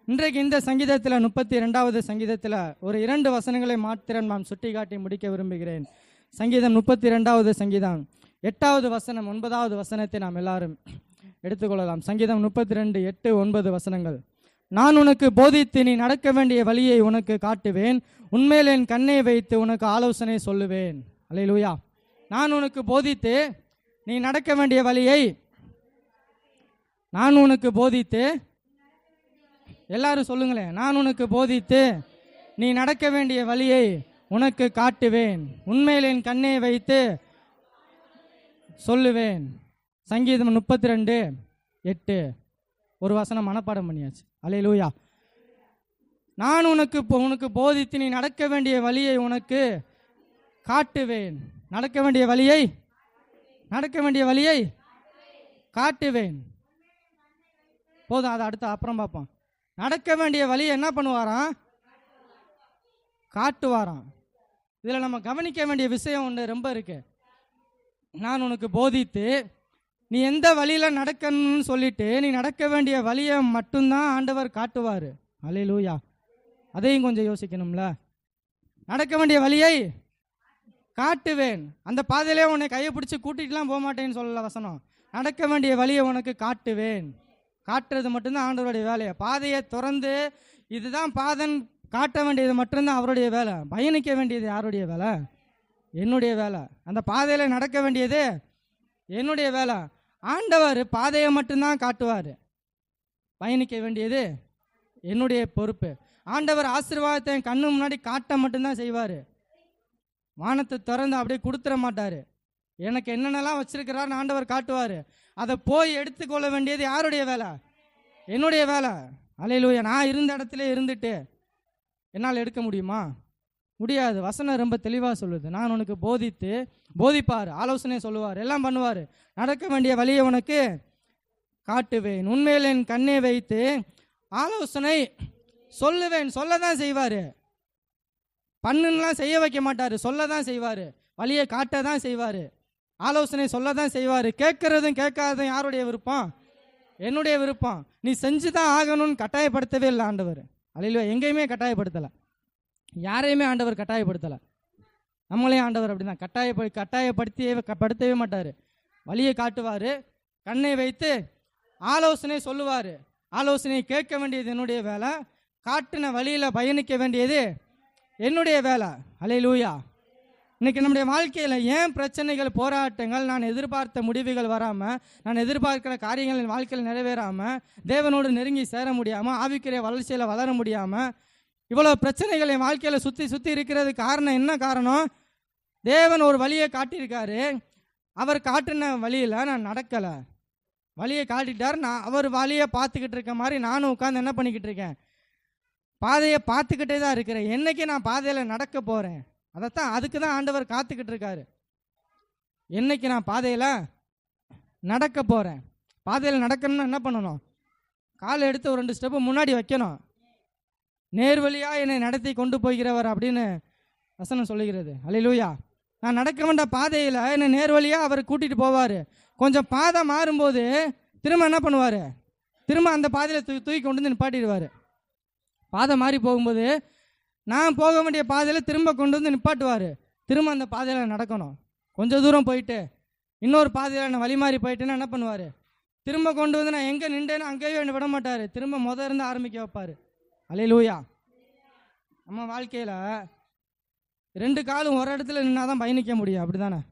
இன்றைக்கு இந்த சங்கீதத்தில் 32வது சங்கீதத்தில் ஒரு 2 வசனங்களை மாத்திரம் நான் சுட்டி காட்டி முடிக்க விரும்புகிறேன். சங்கீதம் 32வது சங்கீதம் 8வது வசனம் 9வது வசனத்தை நாம் எல்லாரும் எடுத்துக்கொள்ளலாம். சங்கீதம் 32, 8, 9 வசனங்கள். நான் உனக்கு போதித்து நீ நடக்க வேண்டிய வழியை உனக்கு காட்டுவேன், உன்மேல் என் கண்ணை வைத்து உனக்கு ஆலோசனை சொல்லுவேன். அல்லேலூயா. நான் உனக்கு போதித்து நீ நடக்க வேண்டிய வழியை நான் உனக்கு போதித்து, எல்லாரும் சொல்லுங்களேன், நான் உனக்கு போதித்து நீ நடக்க வேண்டிய வழியை உனக்கு காட்டுவேன், உன்மேல் என் கண்ணை வைத்து சொல்லுவேன். சங்கீதம் 32, 8 ஒரு வசனம் மனப்பாடம் பண்ணியாச்சு. அல்லேலூயா. நான் உனக்கு போதித்து நீ நடக்க வேண்டிய வழியை உனக்கு காட்டுவேன். நடக்க வேண்டிய வழியை காட்டுவேன். போதும், அதை அடுத்த அப்புறம் பார்ப்போம். நடக்க வேண்டிய வழியை என்ன பண்ணுவாராம்? காட்டுவாராம். இதில் நம்ம கவனிக்க வேண்டிய விஷயம் ஒன்று ரொம்ப இருக்கு. நான் உனக்கு போதித்து நீ எந்த வழியில் நடக்கணும்னு சொல்லிட்டு நீ நடக்க வேண்டிய வழியை மட்டும்தான் ஆண்டவர் காட்டுவார். அல்லேலூயா. அதையும் கொஞ்சம் யோசிக்கணும்ல. நடக்க வேண்டிய வழியை காட்டுவேன். அந்த பாதையிலே உன்னை கையை பிடிச்சி கூட்டிகிட்டுலாம் போக மாட்டேன்னு சொல்லல வசனம். நடக்க வேண்டிய வழியை உனக்கு காட்டுவேன். காட்டுறது மட்டும்தான் ஆண்டவருடைய வேலையை. பாதையை திறந்து இதுதான் பாதன் காட்ட வேண்டியது மட்டும்தான் அவருடைய வேலை. பயணிக்க வேண்டியது யாருடைய வேலை? என்னுடைய வேலை. அந்த பாதையில் நடக்க வேண்டியது என்னுடைய வேலை. ஆண்டவர் பாதையை மட்டும்தான் காட்டுவார். பயணிக்க வேண்டியது என்னுடைய பொறுப்பு. ஆண்டவர் ஆசீர்வாதத்தை என் கண்ணு முன்னாடி காட்ட மட்டும்தான் செய்வார். வானத்தை திறந்து அப்படியே கொடுத்துட மாட்டார். எனக்கு என்னென்னலாம் வச்சிருக்கிறான்னு ஆண்டவர் காட்டுவார். அதை போய் எடுத்துக்கொள்ள வேண்டியது யாருடைய வேலை? என்னுடைய வேலை. அல்லேலூயா. நான் இருந்த இடத்துல இருந்துட்டு என்னால் எடுக்க முடியுமா? முடியாது. வசனம் ரொம்ப தெளிவாக சொல்லுது. நான் உனக்கு போதிப்பார், ஆலோசனை சொல்லுவார், எல்லாம் பண்ணுவார். நடக்க வேண்டிய வழியை உனக்கு காட்டுவேன், உன்மேல் என் கண்ணை வைத்து ஆலோசனை சொல்லுவேன். சொல்லதான் செய்வார். பண்ணுலாம் செய்ய வைக்க மாட்டார், சொல்லதான் செய்வார். வழியை காட்ட தான் செய்வார். ஆலோசனை சொல்லதான் செய்வார். கேட்கறதும் கேட்காததும் யாருடைய விருப்பம்? என்னுடைய விருப்பம். நீ செஞ்சு தான் ஆகணும்னு கட்டாயப்படுத்தவே இல்லை ஆண்டவர். அல்லேலூயா. எங்கேயுமே கட்டாயப்படுத்தலை, யாரையுமே ஆண்டவர் கட்டாயப்படுத்தலை. நம்மளையும் ஆண்டவர் அப்படிதான் கட்டாயப்படுத்தவே மாட்டார். வழியை காட்டுவார், கண்ணை வைத்து ஆலோசனை சொல்லுவார். ஆலோசனை கேட்க வேண்டியது என்னுடைய வேலை, காட்டின வழியில் பயணிக்க வேண்டியது என்னுடைய வேலை. அல்லேலூயா. இன்னைக்கு நம்முடைய வாழ்க்கையில் ஏன் பிரச்சனைகள், போராட்டங்கள், நான் எதிர்பார்த்த முடிவுகள் வராமல், நான் எதிர்பார்க்கிற காரியங்கள் என் வாழ்க்கையில் நிறைவேறாமல், தேவனோடு நெருங்கி சேர முடியாமல், ஆவிக்குரிய வளர்ச்சியில் வளர முடியாமல், இவ்வளோ பிரச்சனைகள் என் வாழ்க்கையில் சுற்றி இருக்கிறது காரணம் என்ன? காரணம், தேவன் ஒரு வழியை காட்டியிருக்காரு. அவர் காட்டின வழியில் நான் நடக்கலை. வழியை காட்டிட்டார். நான் அவர் வழியை பார்த்துக்கிட்டு இருக்க மாதிரி நானும் உட்காந்து என்ன பண்ணிக்கிட்டு இருக்கேன்? பாதையை பார்த்துக்கிட்டே தான் இருக்கிறேன். என்னைக்கு நான் பாதையில் நடக்க போகிறேன்? அதுக்கு தான் ஆண்டவர் காத்துக்கிட்டு இருக்காரு. என்னைக்கு நான் பாதையில் நடக்க போகிறேன்? பாதையில் நடக்கணும்னா என்ன பண்ணணும்? காலை எடுத்து ஒரு 2 ஸ்டெப்பு முன்னாடி வைக்கணும். நேர்வழியாக என்னை நடத்தி கொண்டு போகிறவர் அப்படின்னு வசனம் சொல்லுகிறது. அல்லேலூயா. நான் நடக்க வேண்டிய பாதையில் என்னை நேர்வழியாக அவர் கூட்டிகிட்டு போவார். கொஞ்சம் பாதை மாறும்போது திரும்ப என்ன பண்ணுவார்? திரும்ப அந்த பாதையில் தூக்கி கொண்டு வந்து நிப்பாட்டிடுவார். பாதை மாறி போகும்போது நான் போக வேண்டிய பாதையில் திரும்ப கொண்டு வந்து நிப்பாட்டுவார். திரும்ப அந்த பாதையில் நடக்கணும். கொஞ்சம் தூரம் போயிட்டு இன்னொரு பாதையில் நான் வழி மாறி போயிட்டேன்னா என்ன பண்ணுவார்? திரும்ப கொண்டு வந்து நான் எங்கே நின்றேன்னு அங்கேயே என்னை விட மாட்டார். திரும்ப இருந்து ஆரம்பிக்க வைப்பார். அல்லேலூயா. நம்ம வாழ்க்கையில் 2 காலும் ஒரு இடத்துல நின்னால் தான் பயணிக்க முடியும். அப்படி தானே?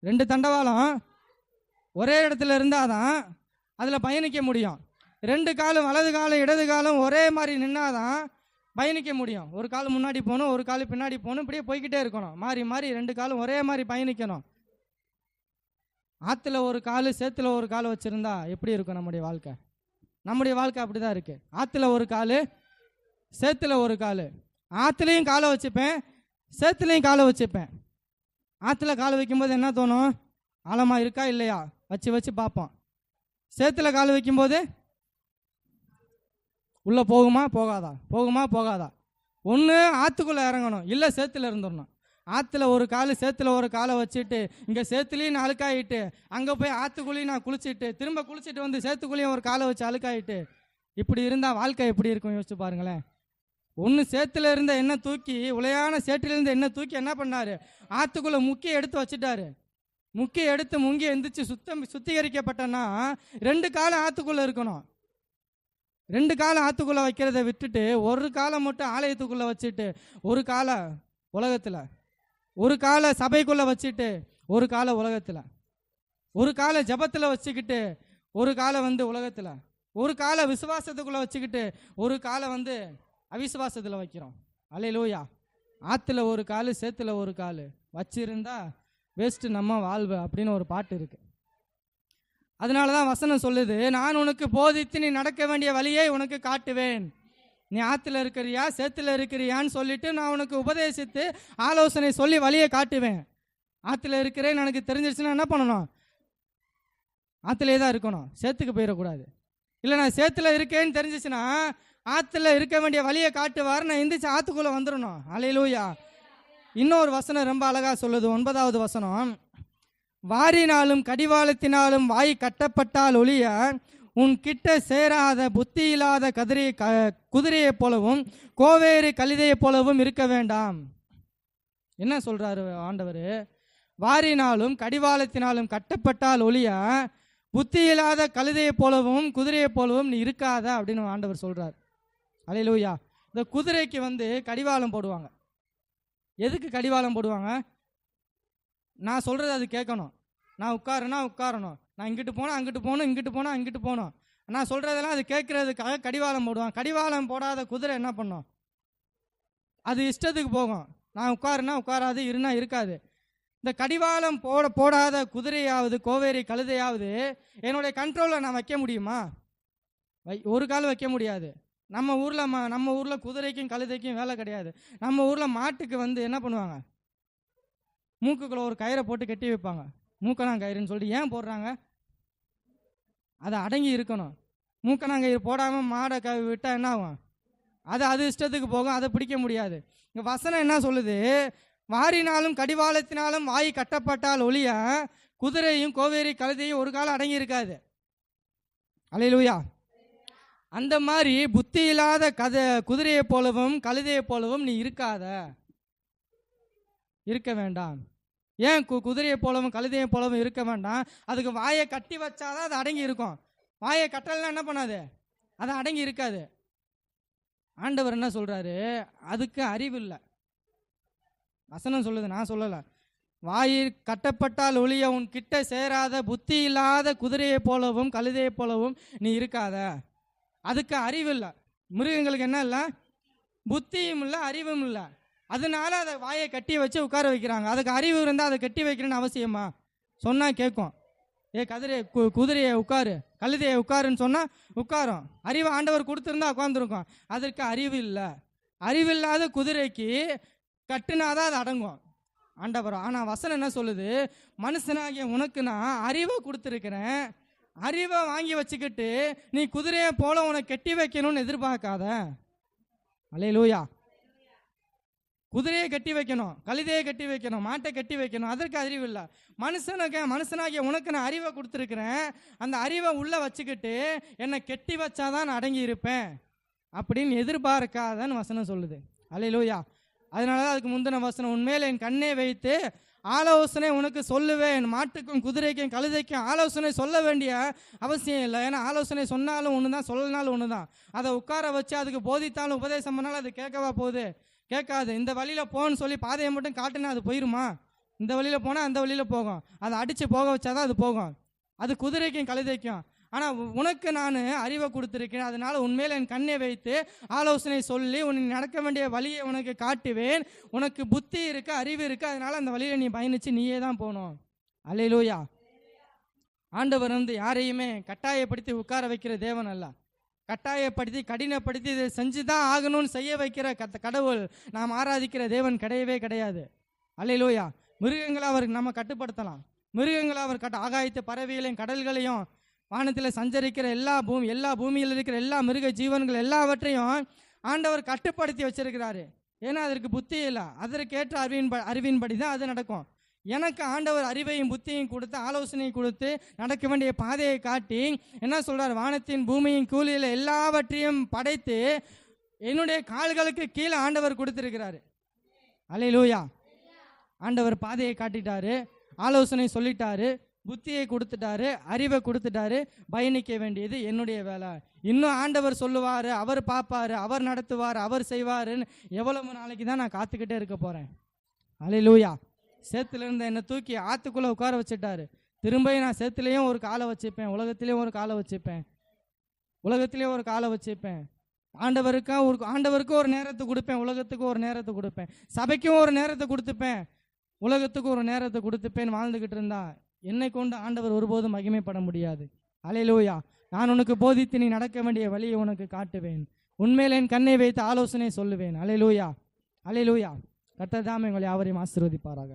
2 தண்டவாளம் ஒரே இடத்துல இருந்தால் தான் அதில் பயணிக்க முடியும். 2 காலும், வலது காலம் இடது காலம் ஒரே மாதிரி நின்னாதான் பயணிக்க முடியும். ஒரு கால் முன்னாடி போகணும், ஒரு கால் பின்னாடி போகணும், இப்படியே போய்கிட்டே இருக்கணும். மாறி 2 காலும் ஒரே மாதிரி பயணிக்கணும். ஆற்றுல ஒரு கால், சேத்துல ஒரு கால் வச்சுருந்தா எப்படி இருக்கும் நம்முடைய வாழ்க்கை? நம்முடைய வாழ்க்கை அப்படி தான் இருக்குது. ஆற்றுல ஒரு கால், சேத்துல ஒரு கால். ஆற்றுலையும் காலை வச்சுப்பேன், சேத்துலையும் காலை வச்சுப்பேன். ஆற்றுல கால் வைக்கும்போது என்ன தோணும்? ஆழமாக இருக்கா இல்லையா வச்சு பார்ப்போம். சேத்துல கால் வைக்கும்போது உள்ளே போகுமா போகாதா? ஒன்று ஆற்றுக்குள்ளே இறங்கணும், இல்லை சேத்துல இருந்துடணும். ஆற்றுல ஒரு கால், சேத்துல ஒரு காலை வச்சுட்டு இங்கே சேத்துலேயும் நான் அழுக்காயிட்டு, அங்கே போய் ஆற்றுக்குள்ளேயும் நான் குளிச்சுட்டு, திரும்ப குளிச்சுட்டு வந்து சேத்துக்குள்ளேயும் ஒரு காலை வச்சு அழுக்காயிட்டு இப்படி இருந்தால் வாழ்க்கை எப்படி இருக்கும் யோசிச்சு பாருங்களேன். ஒன்று சேத்துல இருந்த எண்ணெய் தூக்கி, உலையான சேற்றிலிருந்து எண்ணெய் தூக்கி என்ன பண்ணாரு, ஆற்றுக்குள்ளே முக்கி எடுத்து வச்சுட்டாரு. முக்கி எடுத்து முங்கி எந்திரிச்சு சுத்திகரிக்கப்பட்டனா 2 காலம் ஆற்றுக்குள்ளே இருக்கணும். 2 காலம் ஆற்றுக்குள்ளே வைக்கிறத விட்டுட்டு ஒரு காலம் மட்டும் ஆலயத்துக்குள்ளே வச்சுட்டு, ஒரு காலை உலகத்தில், ஒரு காலை சபைக்குள்ளே வச்சுட்டு, ஒரு காலை உலகத்தில், ஒரு காலை ஜபத்தில் வச்சுக்கிட்டு, ஒரு காலை உலகத்தில், ஒரு காலை விசுவாசத்துக்குள்ளே வச்சுக்கிட்டு, ஒரு காலை அவிசுவாசத்தில் வைக்கிறோம். அல்லேலூயா. ஆற்றுல ஒரு கால், சேத்துல ஒரு கால் வச்சிருந்தா வேஸ்ட்டு நம்ம வாழ்வு அப்படின்னு ஒரு பாட்டு இருக்கு. அதனால தான் வசனம் சொல்லுது, நான் உனக்கு போதித்து நீ நடக்க வேண்டிய வழியை உனக்கு காட்டுவேன். நீ ஆற்றுல இருக்கிறியா சேத்துல இருக்கிறியான்னு சொல்லிட்டு நான் உனக்கு உபதேசித்து ஆலோசனை சொல்லி வழியை காட்டுவேன். ஆற்றுல இருக்கிறேன்னு எனக்கு தெரிஞ்சிருச்சுன்னா என்ன பண்ணணும், ஆற்றுலே தான் இருக்கணும், சேத்துக்கு போயிடக்கூடாது. இல்லை நான் சேத்துல இருக்கேன்னு தெரிஞ்சிச்சுன்னா ஆற்றுல இருக்க வேண்டிய வழியை காட்டுவார், நான் எந்திரிச்சு ஆற்றுக்குள்ளே வந்துடணும். அல்லேலூயா. இன்னொரு வசனம் ரொம்ப அழகா சொல்லுது, 9வது வசனம், வாரினாலும் கடிவாளத்தினாலும் வாய் கட்டப்பட்டால் ஒழிய உன் கிட்ட சேராத புத்தி இல்லாத குதிரையை போலவும் கோவேறு கழுதையை போலவும் இருக்க வேண்டாம். என்ன சொல்றாரு ஆண்டவர், வாரினாலும் கடிவாளத்தினாலும் கட்டப்பட்டால் ஒழிய புத்தி இல்லாத கழுதையை போலவும் குதிரையை போலவும் நீ இருக்காத அப்படின்னு ஆண்டவர் சொல்றார். அல்லேலூயா. இந்த குதிரைக்கு கடிவாளம் போடுவாங்க. எதுக்கு கடிவாளம் போடுவாங்க, நான் சொல்றது அது கேட்கணும், நான் உட்காருனா உட்காரணும், நான் இங்கிட்டு போனால் அங்கிட்டு போகணும், இங்கிட்டு போனால் அங்கிட்டு போகணும், நான் சொல்றதெல்லாம் அது கேட்கறதுக்காக கடிவாளம் போடுவாங்க. கடிவாளம் போடாத குதிரை என்ன பண்ணும், அது இஷ்டத்துக்கு போகும். நான் உட்காருனா உட்காராது, இருனா இருக்காது. இந்த கடிவாளம் போடாத குதிரையாவது கோவேரி கழுதையாவது என்னுடைய கண்ட்ரோலில் நான் வைக்க முடியுமா, ஒரு கால் வைக்க முடியாது. நம்ம ஊரில் குதிரைக்கும் கழுதைக்கும் வேலை கிடையாது. நம்ம ஊரில் மாட்டுக்கு என்ன பண்ணுவாங்க, மூக்குக்குள்ள ஒரு கயிறை போட்டு கட்டி வைப்பாங்க. மூக்கணாங்கயிறுன்னு சொல்லிட்டு ஏன் போடுறாங்க, அதை அடங்கி இருக்கணும். மூக்கணாங்கயிறு போடாமல் மாடை விட்டால் என்ன ஆகும், அது இஷ்டத்துக்கு போகும், அதை பிடிக்க முடியாது. இங்கே வசனம் என்ன சொல்லுது, வாரினாலும் கடிவாளத்தினாலும் வாய் கட்டப்பட்டால் ஒழிய குதிரையும் கோவேரி கழுதையும் ஒரு காலம் அடங்கி இருக்காது. அல்லேலூயா. அந்த மாதிரி புத்தி இல்லாத குதிரையை போலவும் கழுதையை போலவும் நீ இருக்க வேண்டாம். ஏன் குதிரையை போலவும் கழுதையை போலவும் இருக்க வேண்டாம், அதுக்கு வாயை கட்டி வச்சாதான் அது அடங்கி இருக்கும். வாயை கட்டலாம் என்ன பண்ணாது, அது அடங்கி இருக்காது. ஆண்டவர் என்ன சொல்றாரு, அதுக்கு அறிவு இல்லை. வசனம் சொல்லுது, நான் சொல்லலை. வாயில் கட்டப்பட்டால் ஒழிய உன் கிட்ட சேராத புத்தி இல்லாத குதிரையை போலவும் கழுதையை போலவும் நீ இருக்காத. அதுக்கு அறிவு இல்லை. மிருகங்களுக்கு என்ன இல்லை, புத்தியும் இல்லை அறிவும் இல்லை. அதனால அதை வாயை கட்டி வச்சு உட்கார வைக்கிறாங்க. அதுக்கு அறிவு இருந்தால் அதை கட்டி வைக்கிறேன்னு அவசியமா, சொன்னால் கேட்கும். குதிரையை உட்காரு கழுதையை உட்காருன்னு சொன்னால் உட்காரும். அறிவு ஆண்டவர் கொடுத்துருந்தா உட்காந்துருக்கும். அதற்கு அறிவு இல்லை. அறிவில்லாத குதிரைக்கு கட்டுனாதான் அது அடங்கும் ஆண்டவர். ஆனால் வசனம் என்ன சொல்லுது, மனுஷனாகிய உனக்கு நான் அறிவை கொடுத்துருக்கிறேன், அறிவை வாங்கி வச்சுக்கிட்டு நீ குதிரையை போல உனக்கு கட்டி வைக்கணும்னு எதிர்பார்க்காத. அல்லேலூயா. குதிரையை கட்டி வைக்கணும், கழுதையை கட்டி வைக்கணும், மாட்டை கட்டி வைக்கணும், அதற்கு அறிவு இல்லை. மனுஷனாகிய உனக்கு நான் அறிவை கொடுத்துருக்கிறேன், அந்த அறிவை உள்ளே வச்சுக்கிட்டு என்னை கெட்டி வச்சாதான் நான் அடங்கி இருப்பேன் அப்படின்னு எதிர்பார்க்காதன்னு வசனம் சொல்லுது. அல்லேலூயா. அதனால தான் அதுக்கு முந்தின வசனம், உண்மையில என் கண்ணை வைத்து ஆலோசனை உனக்கு சொல்லுவேன். மாட்டுக்கும் குதிரைக்கும் கழுதைக்கும் ஆலோசனை சொல்ல வேண்டிய அவசியம் இல்லை. ஏன்னா ஆலோசனை சொன்னாலும் ஒன்று தான், சொல்லனாலும் ஒன்று தான். அதை உட்கார வச்சு அதுக்கு போதித்தாலும் உபதேசம் பண்ணாலும் அது கேட்கவா போகுது, கேட்காது. இந்த வழியில் போன்னு சொல்லி பாதையை மட்டும் காட்டுனா அது போயிருமா, இந்த வழியில் போனால் அந்த வழியில் போகும். அதை அடித்து போக வச்சாதான் அது போகும். அது குதிரைக்கும் கழுதைக்கும். ஆனால் உனக்கு நான் அறிவை கொடுத்துருக்கேன், அதனால உண்மையில் என் கண்ணை வைத்து ஆலோசனை சொல்லி உன்னை நடக்க வேண்டிய வழியை உனக்கு காட்டுவேன். உனக்கு புத்தி இருக்கு, அறிவு இருக்கு, அதனால அந்த வழியில் நீ பயணிச்சு நீயே தான் போகணும். அல்லேலூயா. ஆண்டவர் யாரையுமே கட்டாயப்படுத்தி உட்கார வைக்கிற தேவன் அல்ல. கட்டாயப்படுத்தி கடினப்படுத்தி இதை செஞ்சு தான் ஆகணும்னு செய்ய வைக்கிற கடவுள் நாம் ஆராதிக்கிற தேவன் கிடையவே கிடையாது. அல்லேலூயா. மிருகங்களை அவருக்கு நம்ம கட்டுப்படுத்தலாம். மிருகங்களை அவர் ஆகாயத்து பறவைகளையும் கடல்களையும் வானத்தில் சஞ்சரிக்கிற எல்லா பூமியில் இருக்கிற எல்லா மிருக ஜீவன்கள் எல்லாவற்றையும் ஆண்டவர் கட்டுப்படுத்தி வச்சிருக்கிறாரு. ஏன்னா அதற்கு புத்தி இல்லை. அதற்கேற்ற அறிவின்படி தான் அது நடக்கும். எனக்கு ஆண்டவர் அறிவையும் புத்தியையும் கொடுத்து ஆலோசனையும் கொடுத்து நடக்க வேண்டிய பாதையை காட்டி என்ன சொல்றார், வானத்தின் பூமியின் கூலியில் எல்லாவற்றையும் படைத்து என்னுடைய கால்களுக்கு கீழே ஆண்டவர் கொடுத்திருக்கிறாரு. அல்லேலூயா. ஆண்டவர் பாதையை காட்டிட்டாரு, ஆலோசனை சொல்லிட்டாரு, புத்தியை கொடுத்துட்டாரு, அறிவை கொடுத்துட்டாரு. பயணிக்க வேண்டியது என்னுடைய வேலை. இன்னும் ஆண்டவர் சொல்லுவார், அவர் பார்ப்பாரு, அவர் நடத்துவார், அவர் செய்வாருன்னு எவ்வளவு நாளைக்கு தான் நான் காத்துக்கிட்டே இருக்க போறேன்? அல்லேலூயா. சேத்துல இருந்த என்னை தூக்கி ஆத்துக்குள்ள உட்கார வச்சுட்டாரு. திரும்ப நான் சேத்துலேயும் ஒரு காலை வச்சுப்பேன், உலகத்திலேயும் ஒரு காலை வச்சுப்பேன், உலகத்திலேயும் ஒரு காலை வச்சுப்பேன். ஆண்டவருக்கு ஒரு நேரத்தை கொடுப்பேன், உலகத்துக்கு ஒரு நேரத்தை கொடுப்பேன், சபைக்கும் ஒரு நேரத்தை கொடுத்துப்பேன், உலகத்துக்கு ஒரு நேரத்தை கொடுத்துப்பேன். வாழ்ந்துகிட்டு இருந்தா என்னை கொண்டு ஆண்டவர் ஒருபோதும் மகிமைப்பட முடியாது. அல்லேலூயா. நான் உனக்கு போதித்து நீ நடக்க வேண்டிய வழியை உனக்கு காட்டுவேன், உண்மையில் என் கண்ணை வைத்து ஆலோசனை சொல்லுவேன். அல்லேலூயா. அல்லேலூயா. கர்த்தர் தாமே உங்களை யாவரையும் ஆசீர்வதிப்பாராக.